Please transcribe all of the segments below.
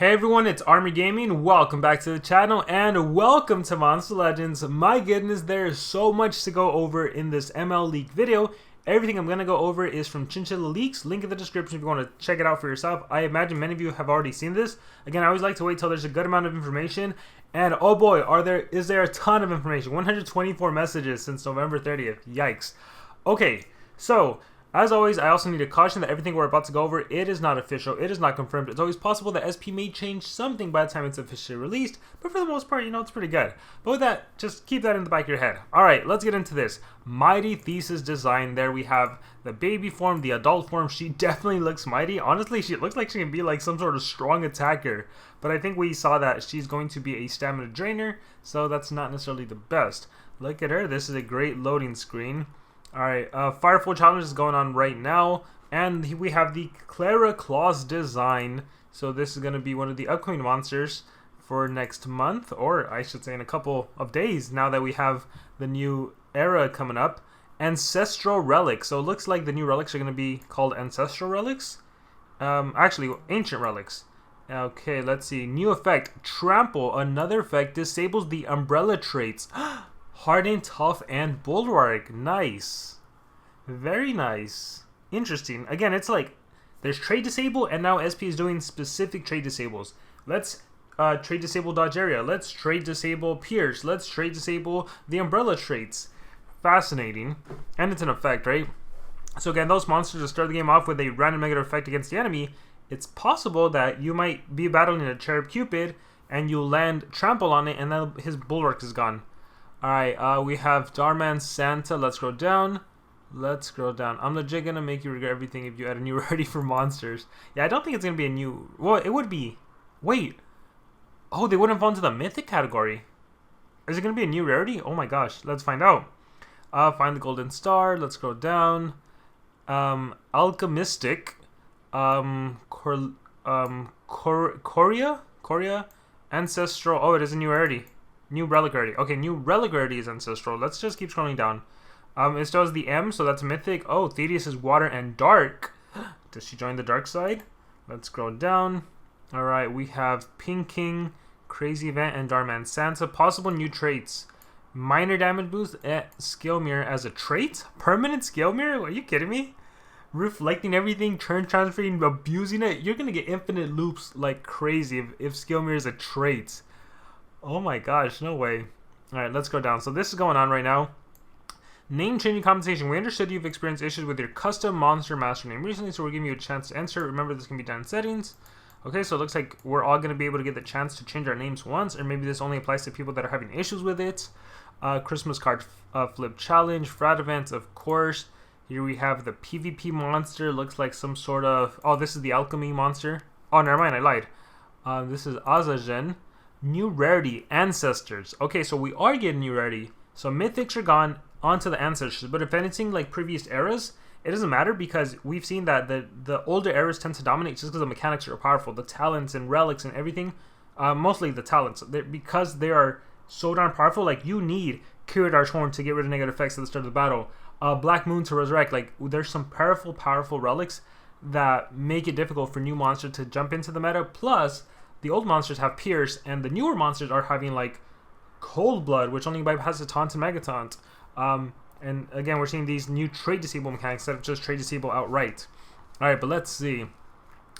Hey everyone, it's Army Gaming. Welcome back to the channel and welcome to Monster Legends. My goodness, there is so much to go over in this ML leak video. Everything I'm going to go over is from Chinchilla Leaks. Link in the description if you want to check it out for yourself. I imagine many of you have already seen this. Again, I always like to wait till there's a good amount of information. And oh boy, is there a ton of information. 124 messages since November 30th. Yikes. Okay, so as always, I also need to caution that everything we're about to go over, it is not official, it is not confirmed. It's always possible that SP may change something by the time it's officially released, but for the most part, it's pretty good. But with that, just keep that in the back of your head. Alright, let's get into this. Mighty Thesis design. There we have the baby form, the adult form. She definitely looks mighty. Honestly, she looks like she can be like some sort of strong attacker. But I think we saw that she's going to be a stamina drainer, so that's not necessarily the best. Look at her, this is a great loading screen. Alright, Firefall Challenge is going on right now, and we have the Clara Claus design. So this is going to be one of the upcoming monsters for next month, or I should say in a couple of days, now that we have the new era coming up. Ancestral Relics. So it looks like the new relics are going to be called Ancestral Relics. Actually, Ancient Relics. Okay, let's see. New effect, Trample. Another effect disables the umbrella traits. Harden, Tough, and Bulwark. Nice. Very nice. Interesting. Again, it's like there's trade disable, and now SP is doing specific trade disables. Let's trade disable dodge area. Let's trade disable pierce. Let's trade disable the umbrella traits. Fascinating. And it's an effect, right? So again, those monsters will start the game off with a random negative effect against the enemy. It's possible that you might be battling a Cherub Cupid, and you land Trample on it, and then his Bulwark is gone. Alright, we have Darman Santa. Let's scroll down. Let's scroll down. I'm legit gonna make you regret everything if you add a new rarity for monsters. Yeah, I don't think it's gonna be a new... Well, it would be... Wait. Oh, they wouldn't fall into the mythic category. Is it gonna be a new rarity? Oh my gosh. Let's find out. Find the golden star. Let's scroll down. Alchemistic. Coria? Ancestral. Oh, it is a new rarity. New relic rarity. Okay, new relic rarity is ancestral. Let's just keep scrolling down. It still has the M, so that's mythic. Oh, Thaddeus is water and dark. Does she join the dark side? Let's scroll down. Alright, we have Pink King, Crazy Event, and Darman Santa. Possible new traits. Minor damage boost, Scale Mirror as a trait? Permanent Scale Mirror? Are you kidding me? Reflecting everything, turn transferring, abusing it. You're gonna get infinite loops like crazy if Scale Mirror is a trait. Oh my gosh, no way. Alright, let's go down. So this is going on right now. Name changing compensation. We understood you've experienced issues with your custom monster master name recently, so we're giving you a chance to answer. Remember, this can be done in settings. Okay, so it looks like we're all going to be able to get the chance to change our names once, or maybe this only applies to people that are having issues with it. Christmas card flip challenge, frat events, of course. Here we have the PvP monster. Looks like some sort of... Oh, this is the alchemy monster. Oh, never mind, I lied. This is Azazen. New rarity, Ancestors. Okay, so we are getting new rarity. So mythics are gone onto the Ancestors. But if anything like previous eras, it doesn't matter because we've seen that the older eras tend to dominate just because the mechanics are powerful. The talents and relics and everything. Mostly the talents. Because they are so darn powerful, like you need Kiridar's Horn to get rid of negative effects at the start of the battle. Black Moon to resurrect. Like there's some powerful relics that make it difficult for new monsters to jump into the meta. Plus, the old monsters have Pierce, and the newer monsters are having like Cold Blood, which only bypasses Taunt and Megataunt. And again, we're seeing these new trade disable mechanics instead of just trade disable outright. Alright, but let's see.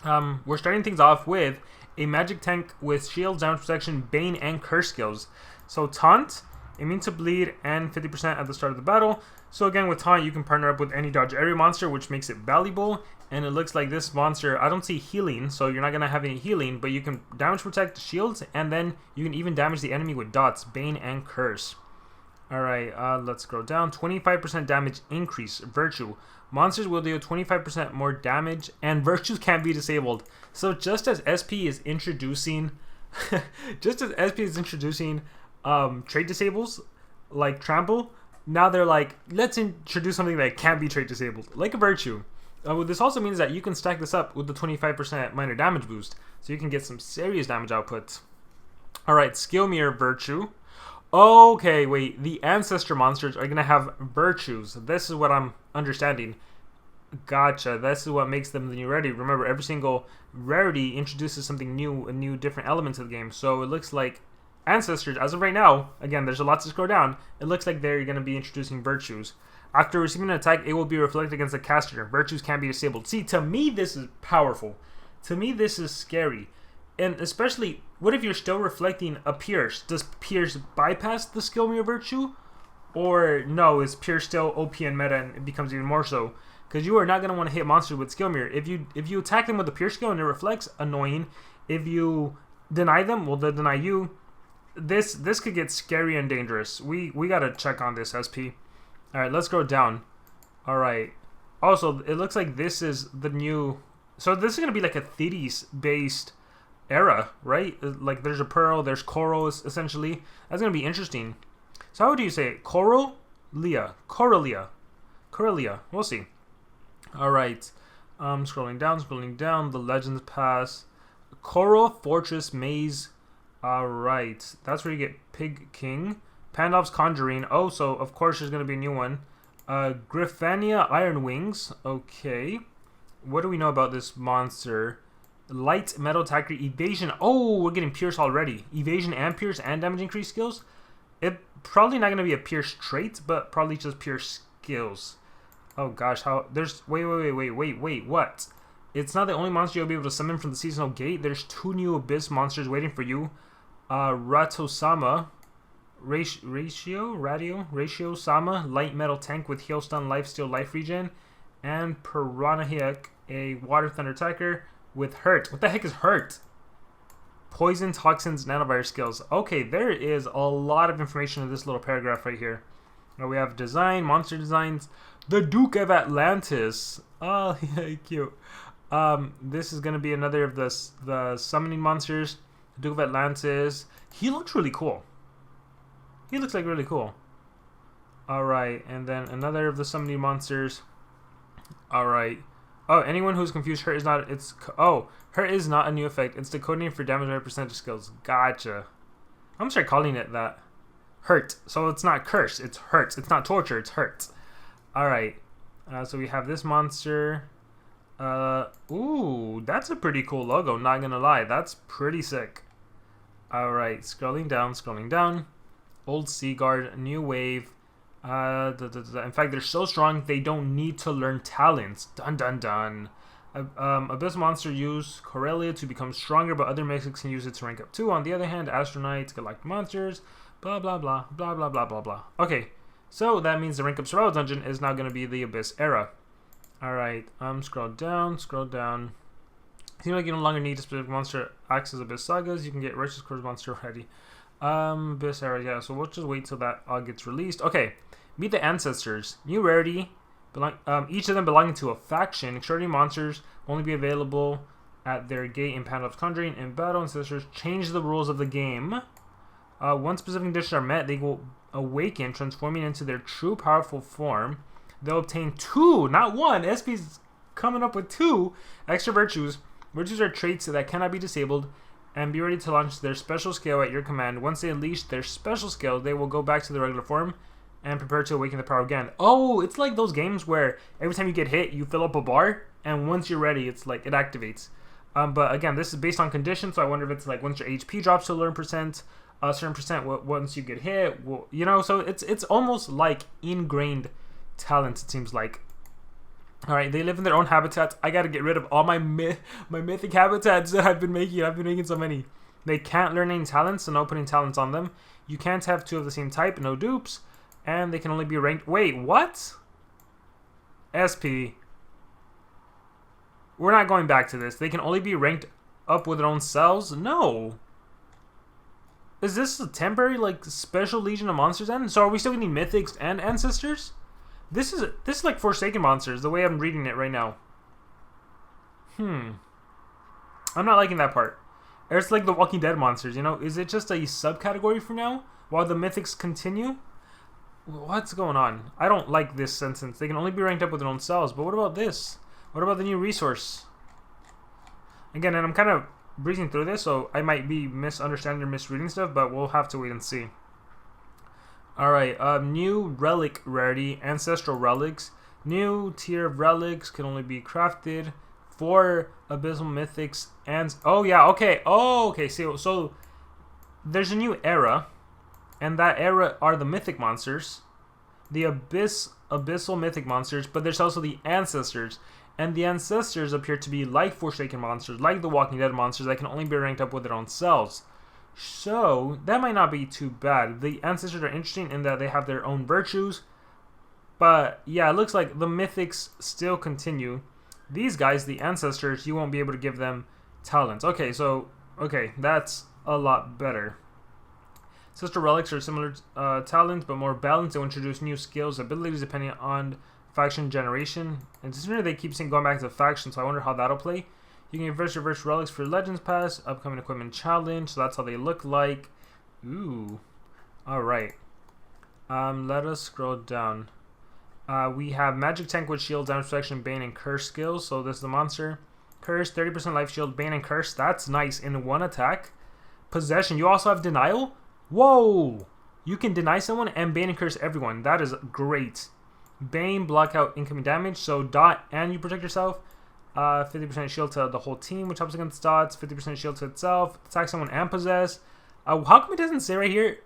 We're starting things off with a magic tank with shield, damage protection, bane, and curse skills. So Taunt, immune to bleed, and 50% at the start of the battle. So again, with Taunt, you can partner up with any dodge area monster, which makes it valuable. And it looks like this monster, I don't see healing, so you're not going to have any healing, but you can damage protect shields, and then you can even damage the enemy with dots, bane, and curse. Alright, let's scroll down. 25% damage increase, virtue. Monsters will deal 25% more damage, and virtues can't be disabled. So just as SP is introducing, trade disables, like Trample, now they're like, let's introduce something that can't be trade disabled, like a virtue. This also means that you can stack this up with the 25% minor damage boost, so you can get some serious damage output. Alright, Skill Mirror Virtue. Okay, wait, the Ancestor monsters are going to have virtues. This is what I'm understanding. Gotcha. This is what makes them the new Rarity. Remember, every single Rarity introduces something new, a new different element to the game. So it looks like Ancestors, as of right now, again, there's a lot to scroll down. It looks like they're going to be introducing Virtues. After receiving an attack, it will be reflected against the caster. Virtues can be disabled. See, to me, this is powerful. To me, this is scary. And especially, what if you're still reflecting a Pierce? Does Pierce bypass the skill mirror Virtue? Or no, is Pierce still OP and meta and it becomes even more so? Because you are not going to want to hit monsters with skill mirror. If you attack them with the Pierce skill and it reflects, annoying. If you deny them, well, they'll deny you. This could get scary and dangerous. We got to check on this, SP. Alright, let's go down. Alright. Also, it looks like this is the new... So this is going to be like a Thetis-based era, right? Like there's a Pearl, there's Coral, essentially. That's going to be interesting. So how do you say it? Coralia. We'll see. Alright. Scrolling down. The Legends Pass. Coral Fortress Maze. Alright. That's where you get Pig King. Pandalf's Conjuring. Oh, so of course there's going to be a new one. Griffania Iron Wings. Okay. What do we know about this monster? Light Metal Attacker Evasion. Oh, we're getting Pierce already. Evasion and Pierce and damage increase skills. It probably not going to be a Pierce trait, but probably just Pierce skills. Oh gosh, how... There's... Wait, what? It's not the only monster you'll be able to summon from the seasonal gate. There's 2 new Abyss monsters waiting for you. Ratosama. Ratio Sama, light metal tank with heal, stun, life steal, life regen, and Piranhahiak, a water thunder attacker with hurt. What the heck is hurt? Poison, toxins, nanovirus skills. Okay, there is a lot of information in this little paragraph right here. Now we have design, monster designs, the Duke of Atlantis. Oh, yeah, cute. This is gonna be another of the summoning monsters. Duke of Atlantis. He looks really cool. He looks like really cool. Alright, and then another of the summoning monsters. Alright. Oh, anyone who's confused, hurt is not... hurt is not a new effect. It's the code name for damage by percentage skills. Gotcha. I'm gonna start calling it that. Hurt. So it's not curse, it's hurt. It's not torture, it's hurt. Alright. So we have this monster. Ooh, that's a pretty cool logo, not gonna lie. That's pretty sick. Alright, scrolling down. Old Seaguard, new wave. In fact, they're so strong they don't need to learn talents. Dun. Abyss monster use Corellia to become stronger, but other mythics can use it to rank up too. On the other hand, Astronites, Galactic monsters, blah blah blah. Okay, so that means the rank up survival dungeon is now going to be the Abyss era. Alright, scroll down. Seems like you no longer need a specific monster acts as Abyss sagas. You can get Righteous Course monster ready. Abyss era, yeah, so we'll just wait till that all gets released. Okay, meet the Ancestors. New Rarity, each of them belonging to a faction. Extraordinary monsters will only be available at their gate in Pandalf's Conjuring. In battle, Ancestors change the rules of the game. Once specific conditions are met, they will awaken, transforming into their true powerful form. They'll obtain 2, not 1. SP's coming up with 2 extra virtues. Virtues are traits that cannot be disabled, and be ready to launch their special skill at your command. Once they unleash their special skill, they will go back to the regular form and prepare to awaken the power again. Oh, it's like those games where every time you get hit, you fill up a bar, and once you're ready, it's like it activates. But again, this is based on conditions, so I wonder if it's like once your HP drops to a certain percent once you get hit, well, you know, so it's almost like ingrained talents, it seems like. Alright, they live in their own habitats. I gotta get rid of all my mythic habitats that I've been making. I've been making so many. They can't learn any talents, so no putting talents on them. You can't have 2 of the same type, no dupes. And they can only be ranked... Wait, what? SP. We're not going back to this. They can only be ranked up with their own selves? No. Is this a temporary, like, special legion of monsters then? So are we still getting mythics and ancestors? This is like Forsaken monsters, the way I'm reading it right now. I'm not liking that part. It's like the Walking Dead monsters, you know? Is it just a subcategory for now? While the mythics continue? What's going on? I don't like this sentence. They can only be ranked up with their own selves. But what about this? What about the new resource? Again, and I'm kind of breezing through this, so I might be misunderstanding or misreading stuff, but we'll have to wait and see. Alright, new relic rarity, Ancestral Relics. New tier of relics can only be crafted for abysmal mythics and oh yeah, okay. Oh, okay. So there's a new era, and that era are the mythic monsters, the abyssal mythic monsters, but there's also the ancestors. And the ancestors appear to be like Forsaken monsters, like the Walking Dead monsters that can only be ranked up with their own selves. So that might not be too bad. The ancestors are interesting in that they have their own virtues. But yeah, it looks like the mythics still continue. These guys, the ancestors, you won't be able to give them talents. Okay, that's a lot better. Ancestral Relics are similar talents, but more balanced. They'll introduce new skills, abilities depending on faction generation. And just remember they keep saying going back to the faction, so I wonder how that'll play. You can reverse relics for Legends Pass, upcoming equipment challenge, so that's how they look like. Ooh. Alright. Let us scroll down. We have Magic Tank with Shield, Damage Protection, Bane, and Curse skills. So this is the monster. Curse, 30% Life Shield, Bane, and Curse. That's nice in one attack. Possession, you also have Denial? Whoa! You can deny someone and Bane and Curse everyone. That is great. Bane, block out incoming damage, so dot and you protect yourself. 50% shield to the whole team, which helps against dots. 50% shield to itself. Attack someone and possess. How come it doesn't say right here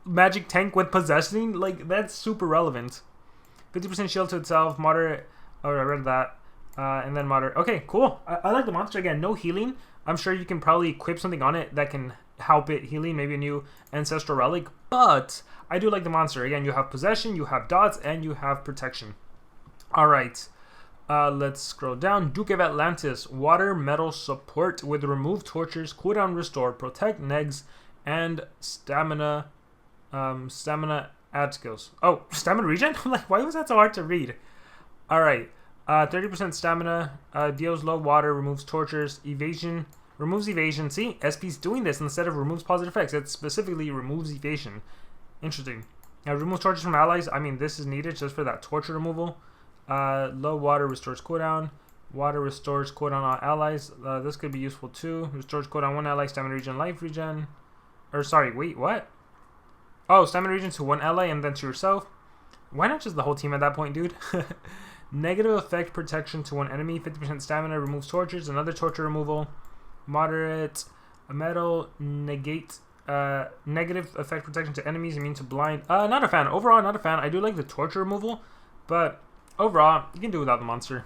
Magic Tank with possessing? Like, that's super relevant. 50% shield to itself. Moderate. Oh, I read that. And then moderate. Okay, cool. I like the monster. Again, no healing. I'm sure you can probably equip something on it that can help it healing. Maybe a new Ancestral Relic. But I do like the monster. Again, you have possession, you have dots, and you have protection. Alright. Let's scroll down. Duke of Atlantis. Water metal support with remove tortures, cooldown restore, protect negs, and stamina. Stamina add skills. Oh, stamina regen? I'm like, why was that so hard to read? Alright. 30% stamina. Deals low water, removes tortures, evasion. Removes evasion. See, SP's doing this instead of removes positive effects. It specifically removes evasion. Interesting. Now, removes tortures from allies. I mean, this is needed just for that torture removal. Low water restores cooldown. Water restores cooldown on allies. This could be useful too. Restores cooldown one ally, stamina regen, life regen. Or sorry, wait, what? Oh, stamina regen to one ally and then to yourself. Why not just the whole team at that point, dude? Negative effect protection to one enemy. 50% stamina, removes tortures. Another torture removal. Moderate metal, negate negative effect protection to enemies, immune to blind. Not a fan. Overall, not a fan. I do like the torture removal, but overall, you can do without the monster.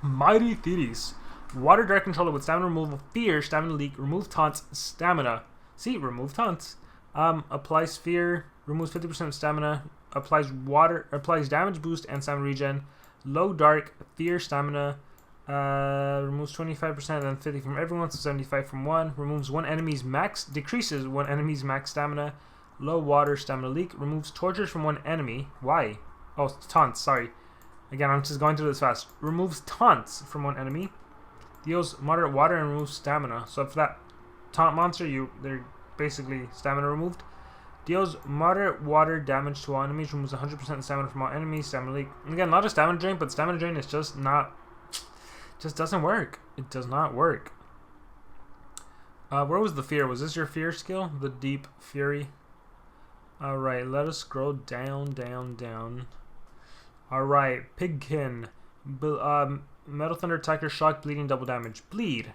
Mighty Thetis. Water direct controller with stamina removal, fear, stamina leak, remove taunts, stamina. See, remove taunts. Applies fear, removes 50% of stamina, applies water, applies damage boost and stamina regen. Low dark, fear, stamina. Removes 25% and then 50 from everyone, so 75 from one. Removes one enemy's max, decreases one enemy's max stamina. Low water, stamina leak. Removes tortures from one enemy. Why? Oh, taunts, sorry. Again, I'm just going through this fast. Removes taunts from one enemy. Deals moderate water and removes stamina. So for that taunt monster, they're basically stamina removed. Deals moderate water damage to all enemies. Removes 100% stamina from all enemies. Stamina leak. Again, not a stamina drain, but stamina drain is just not... just doesn't work. It does not work. Where was the fear? Was this your fear skill? The deep fury. Alright, let us scroll down. Alright, Pigkin. Metal Thunder attacker, shock, bleeding, double damage. Bleed.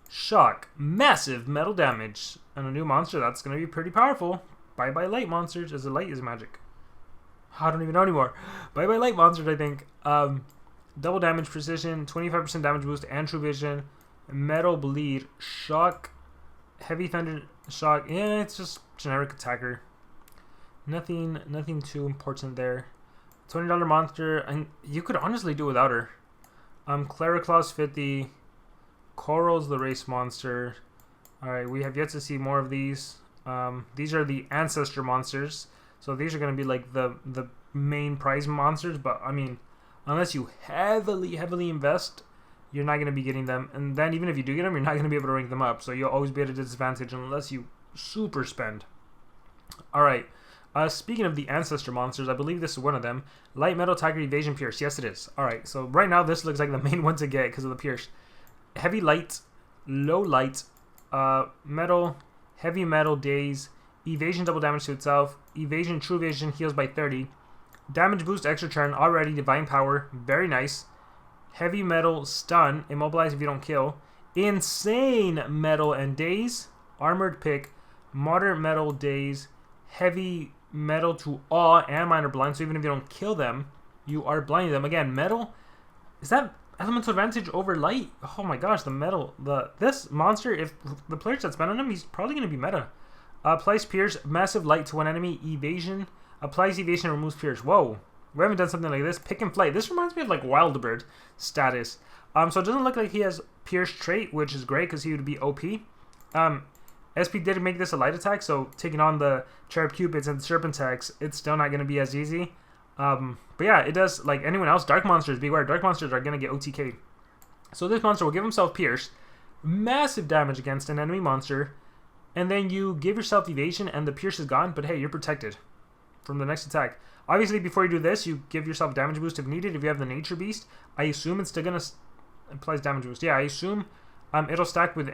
Shock. Massive metal damage. And a new monster that's going to be pretty powerful. Bye-bye light monsters. Is it light? Is it magic? I don't even know anymore. Bye-bye light monsters, I think. Double damage, precision, 25% damage boost, and true vision. Metal bleed, shock, heavy thunder, shock. Yeah, it's just generic attacker. Nothing too important there. $20 monster, and you could honestly do without her. Clara Claus 50. Coral's the race monster. Alright, we have yet to see more of these. These are the ancestor monsters. So these are going to be like the main prize monsters, but I mean, unless you heavily invest, you're not going to be getting them. And then even if you do get them, you're not going to be able to rank them up. So you'll always be at a disadvantage unless you super spend. Alright. Speaking of the ancestor monsters, I believe this is one of them. Light metal tiger evasion pierce. Yes, it is. Alright, so right now this looks like the main one to get because of the pierce. Heavy light, low light, metal, heavy metal daze, evasion double damage to itself, evasion true vision heals by 30. Damage boost extra turn, already divine power, very nice. Heavy metal stun, immobilize if you don't kill. Insane metal and daze, armored pick, moderate metal daze, heavy metal to awe and minor blind, so even if you don't kill them, you are blinding them. Again, metal, is that elemental advantage over light? Oh my gosh, the metal, this monster, if the player sets spend on him, he's probably going to be meta. Applies pierce, massive light to one enemy, evasion, applies evasion, removes pierce. Whoa, we haven't done something like this. Pick and flight, this reminds me of like Wildbird status. So it doesn't look like he has pierce trait, which is great because he would be OP. SP did make this a light attack, so taking on the Cherub Cupids and the Serpentax, it's still not going to be as easy. But yeah, it does, like anyone else, Dark Monsters, beware, Dark Monsters are going to get OTK. So this monster will give himself Pierce, massive damage against an enemy monster, and then you give yourself Evasion and the Pierce is gone, but hey, you're protected from the next attack. Obviously, before you do this, you give yourself damage boost if needed. If you have the Nature Beast, I assume it's still going to applies damage boost. Yeah, I assume it'll stack with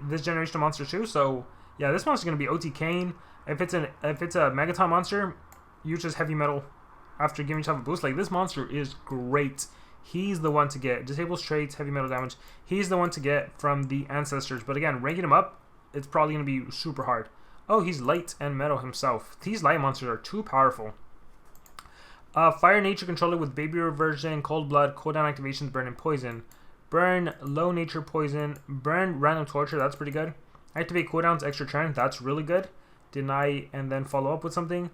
this generation of monster too. So yeah, this monster's gonna be OTKing. If it's a Megaton monster, you just heavy metal after giving yourself a boost. Like, this monster is great. He's the one to get. Disables traits, heavy metal damage. He's the one to get from the ancestors. But again, ranking him up, it's probably gonna be super hard. Oh, he's light and metal himself. These light monsters are too powerful. Fire nature controller with baby reversion, cold blood, cooldown activations, burn and poison. Burn, low nature poison, burn random torture, that's pretty good. Activate cooldowns, extra turn, that's really good. Deny and then follow up with something.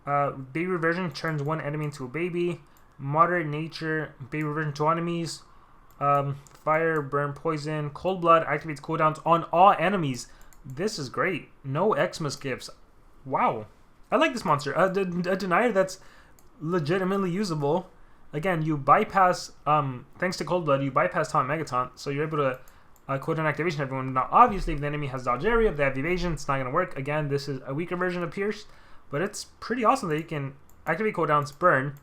Baby reversion turns one enemy into a baby. Moderate nature, baby reversion to enemies. Fire, burn, poison, cold blood activates cooldowns on all enemies. This is great. No Xmas gifts. Wow. I like this monster. A denier that's legitimately usable. Again, you bypass, thanks to Cold Blood, you bypass Taunt Megataunt, so you're able to cooldown activation everyone. Now, obviously, if the enemy has dodge area, if they have evasion, it's not going to work. Again, this is a weaker version of Pierce, but it's pretty awesome that you can activate cooldowns, burn.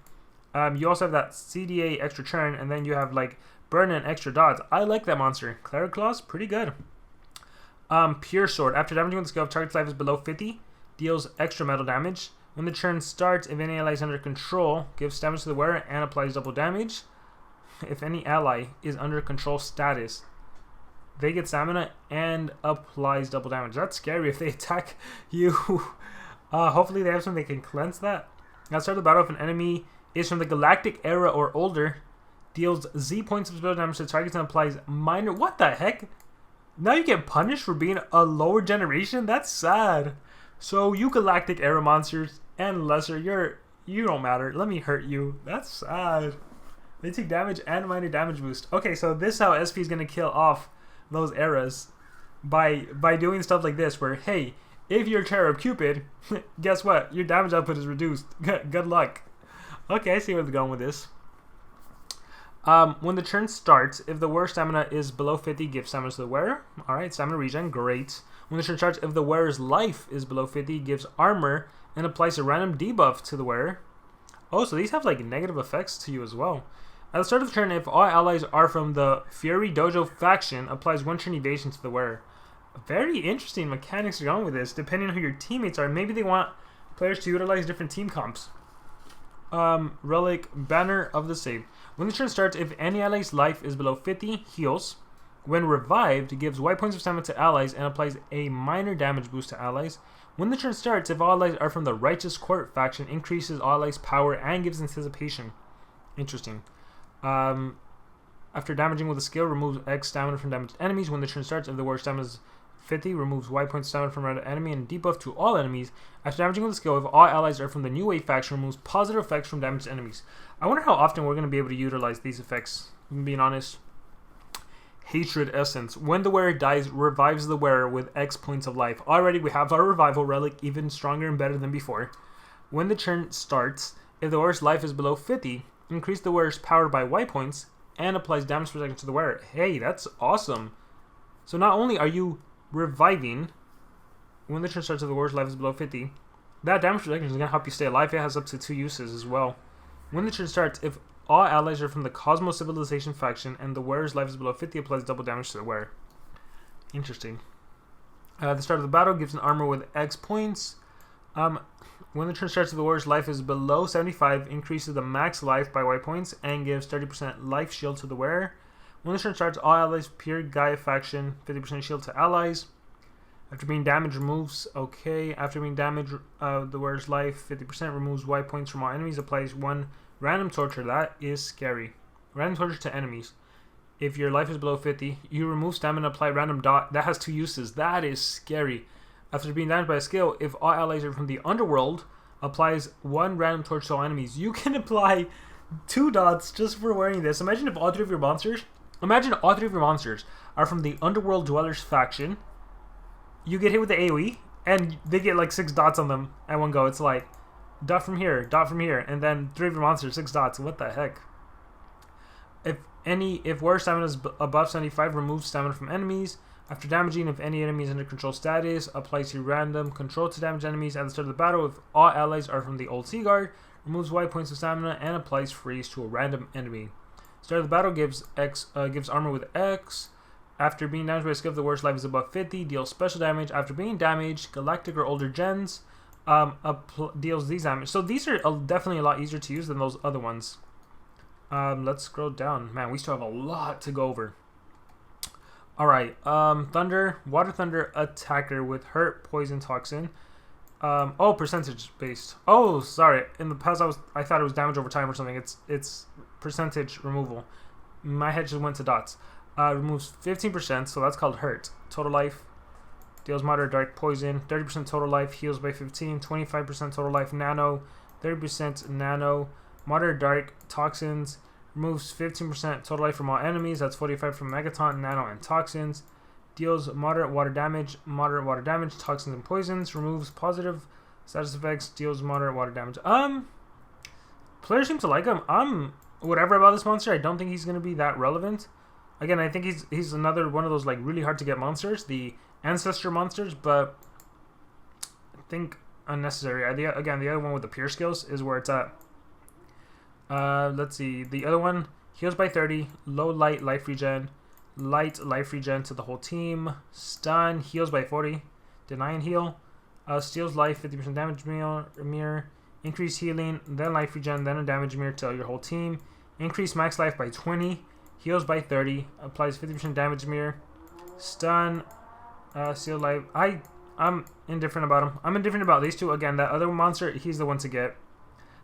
You also have that CDA extra turn, and then you have, like, burn and extra dodge. I like that monster. Clara Claus, pretty good. Pure Sword. After damaging with the skill, target's life is below 50, deals extra metal damage. When the turn starts, if any ally is under control, gives damage to the wearer and applies double damage. If any ally is under control status, they get stamina and applies double damage. That's scary if they attack you. Hopefully they have something that can cleanse that. Now, start the battle if an enemy is from the Galactic Era or older, deals Z points of spell damage to targets and applies minor... What the heck? Now you get punished for being a lower generation? That's sad. So you Galactic Era monsters and lesser, you don't matter. Let me hurt you. That's sad. They take damage and minor damage boost. Okay, so this is how SP is going to kill off those eras by doing stuff like this, where, hey, if you're Cherub Cupid, guess what? Your damage output is reduced. Good luck. Okay, I see where they're going with this. When the turn starts, if the wearer stamina is below 50, give stamina to the wearer. Alright, stamina regen, great. When the turn starts, if the wearer's life is below 50, gives armor and applies a random debuff to the wearer. Oh, so these have like negative effects to you as well. At the start of the turn, if all allies are from the Fury Dojo faction, applies one turn evasion to the wearer. Very interesting mechanics are going with this. Depending on who your teammates are, maybe they want players to utilize different team comps. Relic, Banner of the Save. When the turn starts, if any ally's life is below 50, heals. When revived, gives white points of stamina to allies and applies a minor damage boost to allies. When the turn starts, if all allies are from the Righteous Court faction, increases all allies' power and gives anticipation. Interesting. After damaging with a skill, removes X stamina from damaged enemies. When the turn starts, if the warrior stamina is 50, removes Y points stamina from an enemy and debuff to all enemies. After damaging with a skill, if all allies are from the New Wave faction, removes positive effects from damaged enemies. I wonder how often we're going to be able to utilize these effects, if I'm being honest. Hatred Essence. When the wearer dies, revives the wearer with X points of life. Already we have our revival relic, even stronger and better than before. When the turn starts, if the wearer's life is below 50, increase the wearer's power by Y points and applies damage protection to the wearer. Hey, that's awesome. So not only are you reviving when the turn starts, if the wearer's life is below 50, that damage protection is going to help you stay alive. It has up to 2 uses as well. When the turn starts, if all allies are from the Cosmos Civilization faction and the wearer's life is below 50, applies double damage to the wearer. Interesting. At the start of the battle, gives an armor with X points. When the turn starts, the warrior's life is below 75, increases the max life by white points and gives 30% life shield to the wearer. When the turn starts, all allies pure Gaia faction 50% shield to allies. After being damaged, removes. Okay. After being damaged, the wearer's life 50% removes white points from all enemies. Applies 1 random torture. That is scary. Random torture to enemies. If your life is below 50, you remove stamina. Apply random dot. That has 2 uses. That is scary. After being damaged by a skill, if all allies are from the underworld, applies 1 random torture to all enemies. You can apply 2 dots just for wearing this. Imagine if all 3 of your monsters. Imagine all 3 of your monsters are from the underworld dwellers faction. You get hit with the AoE, and they get like 6 dots on them at one go. It's like, dot from here, and then 3 of your monsters, 6 dots. What the heck? If warrior stamina is above 75, remove stamina from enemies. After damaging, if any enemy is under control status, applies your random control to damage enemies at the start of the battle. If all allies are from the old Sea Guard, removes white points of stamina and applies freeze to a random enemy. Start of the battle gives armor with X. After being damaged by a skill, if the warrior's life is above 50, deals special damage. After being damaged, galactic or older gens deals these damage. So these are definitely a lot easier to use than those other ones. Let's scroll down. Man, we still have a lot to go over. Alright, Thunder, Water Thunder Attacker with Hurt, Poison, Toxin. Oh, percentage based. Oh, sorry. In the past, I thought it was damage over time or something. It's percentage removal. My head just went to dots. Removes 15%, so that's called Hurt. Total life. Deals moderate dark poison. 30% total life. Heals by 15. 25% total life. Nano. 30% nano. Moderate dark toxins. Removes 15% total life from all enemies. That's 45 from Megaton, Nano, and Toxins. Deals moderate water damage, toxins, and poisons. Removes positive status effects. Deals moderate water damage. Players seem to like him. Whatever about this monster, I don't think he's going to be that relevant. Again, I think he's another one of those like really hard to get monsters, the ancestor monsters, but I think unnecessary. Again, the other one with the pure skills is where it's at. Let's see. The other one, heals by 30, low light life regen, light life regen to the whole team, stun, heals by 40, deny and heal, steals life, 50% damage mirror, increase healing, then life regen, then a damage mirror to your whole team, increase max life by 20, heals by 30, applies 50% damage mirror, stun, steal life. I'm indifferent about him. I'm indifferent about these two. Again, that other monster, he's the one to get.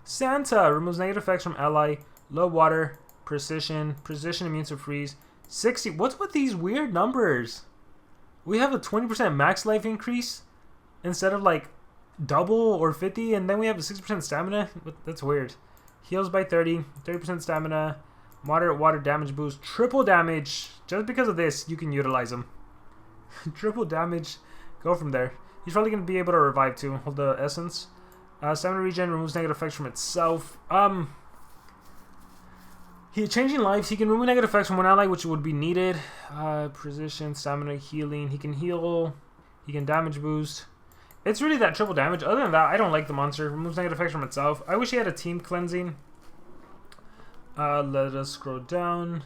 Santa removes negative effects from ally, low water, precision immune to freeze, 60. What's with these weird numbers? We have a 20% max life increase instead of like double or 50, and then we have a 60% stamina. That's weird. Heals by 30, 30% stamina, moderate water damage boost, triple damage. Just because of this, you can utilize him. Triple damage, go from there. He's probably going to be able to revive too. Hold the essence. Stamina regen removes negative effects from itself. Changing lives. He can remove negative effects from one ally, which would be needed. Precision, stamina, healing. He can heal. He can damage boost. It's really that triple damage. Other than that, I don't like the monster. Removes negative effects from itself. I wish he had a team cleansing. Let us scroll down.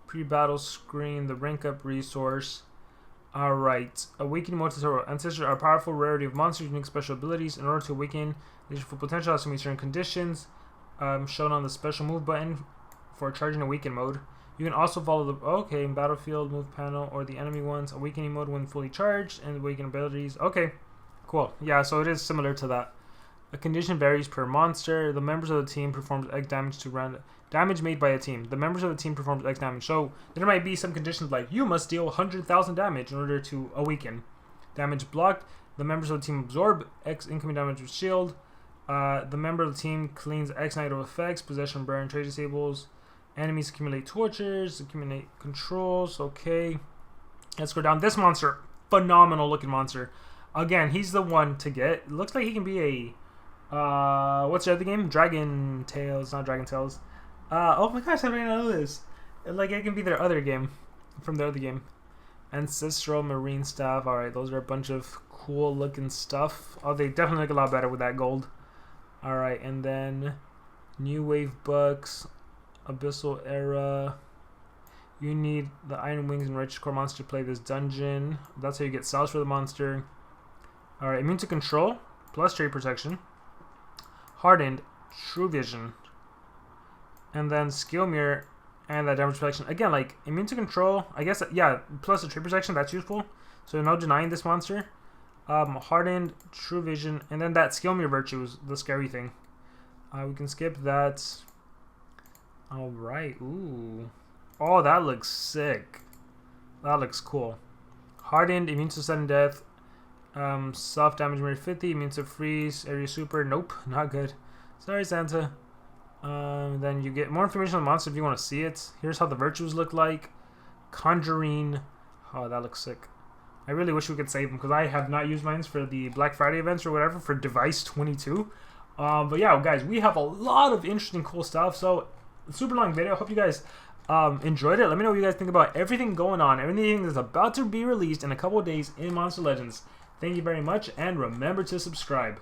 Pre-battle screen. The rank up resource. Alright, awakening multi-total ancestors are a powerful rarity of monsters with unique special abilities. In order to awaken, their full potential has to meet certain conditions, shown on the special move button for charging awaken mode. You can also follow the battlefield move panel or the enemy ones. Awakening mode when fully charged and awaken abilities. Okay, cool. Yeah, so it is similar to that. A condition varies per monster. The members of the team performs X damage to random damage made by a team. The members of the team performs X damage. So there might be some conditions like you must deal 100,000 damage in order to awaken. Damage blocked. The members of the team absorb X incoming damage with shield. The member of the team cleans X negative effects. Possession, burn, trade disables. Enemies accumulate tortures. Accumulate controls. Okay. Let's go down. This monster, phenomenal looking monster. Again, he's the one to get. Looks like he can be a what's the other game? Dragon Tales, not Dragon Tales. Oh my gosh, I didn't know this. Like, it can be their other game from their other game. Ancestral Marine Staff. Alright, those are a bunch of cool looking stuff. Oh, they definitely look a lot better with that gold. Alright, and then New Wave Books, Abyssal Era. You need the Iron Wings and Righteous Core monster to play this dungeon. That's how you get cells for the monster. Alright, immune to control, plus trade protection. Hardened, True Vision, and then Skill Mirror, and that damage protection. Again, like, immune to control, I guess, yeah, plus the tree protection, that's useful. So no denying this monster. Hardened, True Vision, and then that Skill Mirror Virtue is the scary thing. We can skip that. Alright, ooh. Oh, that looks sick. That looks cool. Hardened, immune to sudden death. Soft damage rate 50, immune to freeze, area super. Nope, not good. Sorry, Santa. Then you get more information on the monster if you want to see it. Here's how the virtues look like. Conjuring. Oh, that looks sick. I really wish we could save them because I have not used mine for the Black Friday events or whatever for device 22. But yeah, guys, we have a lot of interesting, cool stuff. So, super long video. I hope you guys enjoyed it. Let me know what you guys think about everything going on, everything that's about to be released in a couple of days in Monster Legends. Thank you very much, and remember to subscribe.